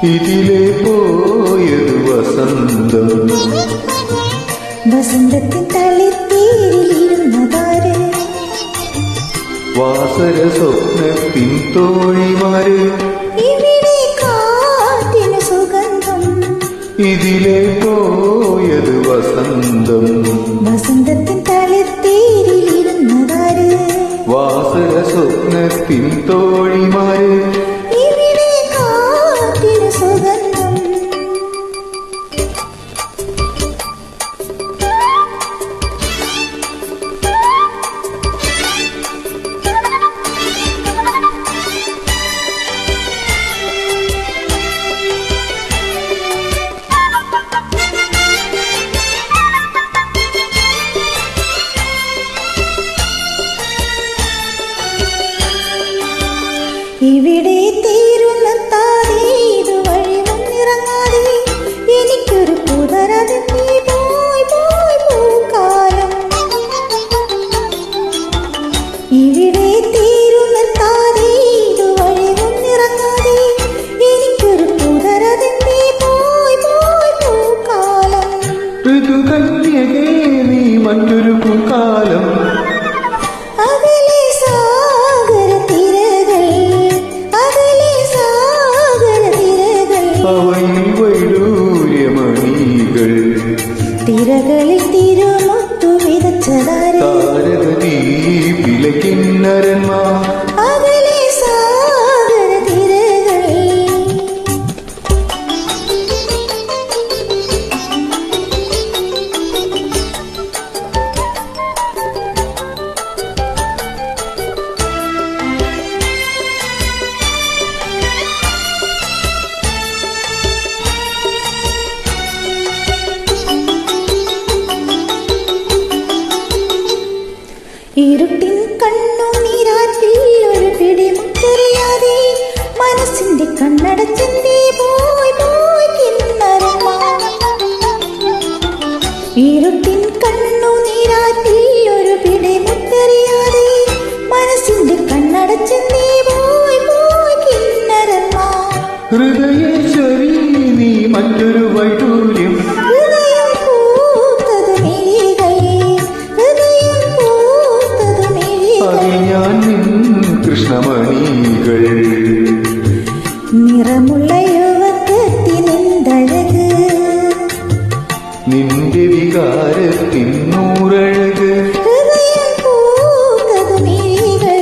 ഇതിലെ പോയത് വസന്തം. വസന്തത്തിൻ തളിർത്തേരിലിരുന്നതാര്? വാസര സ്വപ്നത്തിൻ തോഴിമാര്. ഇവിടെ കാറ്റിന് സുഗന്ധം. ഇതിലെ പോയത് വസന്തം. വസന്തത്തിൻ തളിർത്തേരിലിരുന്നതാര്? വാസര സ്വപ്നത്തിൻ തോഴിമാര്. ഇവിടെ കാറ്റിന് സുഗന്ധം. ഇവിടെ തീരുന്ന താരേ ഇതുവഴി വന്നിറങ്ങാതെ എനിക്കൊരു പുതരതെത്തി പോയി പോയി പൂക്കാലം. ഇവിടെ തീരുന്ന താരേ ഇതുവഴി വന്നിറങ്ങാതെ എനിക്കൊരു പുതരതെത്തി പോയി പോയി പൂക്കാലം. ഋതുകന്യകേ നീ മറ്റൊരു പൂക്കാലം. തിരകളിൽ തിരുമുത്തു വിതച്ചതാര്? താരകദീപിലെ കിന്നരന്മാർ. അകലെ സാഗര തിരകളിൽ. ഇരുട്ടിൻ കണ്ണുനീരാറ്റിൽ ഒരു പിടിമുട്ടറിയാതെ മനസ്സിന്റെ കണ്ണടച്ചെന്തേ പോയി പോയി കിന്നരന്മാർ. ഇരുട്ടിൻ കണ്ണുനീരാറ്റിൽ ഒരു പിടിമുട്ടറിയാതെ മനസ്സിന്റെ കണ്ണടച്ചെന്തേ പോയി പോയി കിന്നരന്മാർ. ഹൃദയേശ്വരി നീ മറ്റൊരു വൈഡൂര്യം. ഞാൻ നിൻ കൃഷ്ണമണികൾ. നിറമുള്ള യുവത്വത്തിനെന്തഴക്, നിന്റെ വികാരത്തിൻ നൂറഴക്. ഹൃദയം പൂത്തതു മിഴികൾ.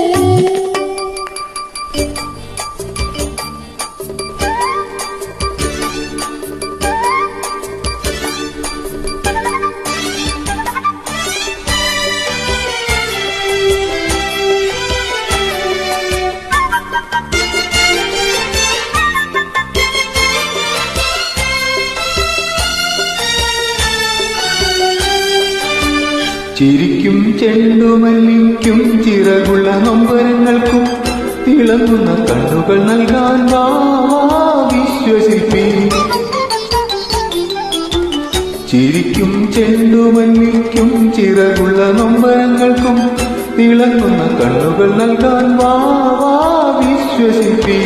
ചിരിക്കും ചെണ്ടുമല്ലിക്കും ചിറകുള്ള നൊമ്പരങ്ങൾക്കും തിളങ്ങുന്ന കണ്ണുകൾ നൽകാൻ വാ വിശ്വശില്പി. ചിരിക്കും ചെണ്ടുമല്ലിക്കും ചിറകുള്ള നൊമ്പരങ്ങൾക്കും തിളങ്ങുന്ന കണ്ണുകൾ നൽകാൻ വാ വിശ്വശില്പി.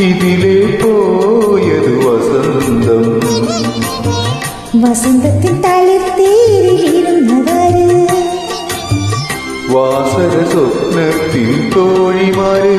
ഇതിലെ പോയത് വസന്തം. വസന്തത്തിൻ തളിർത്തേരിലിരുന്നതാര്? വാസര സ്വപ്നത്തിൻ തോഴിമാര്.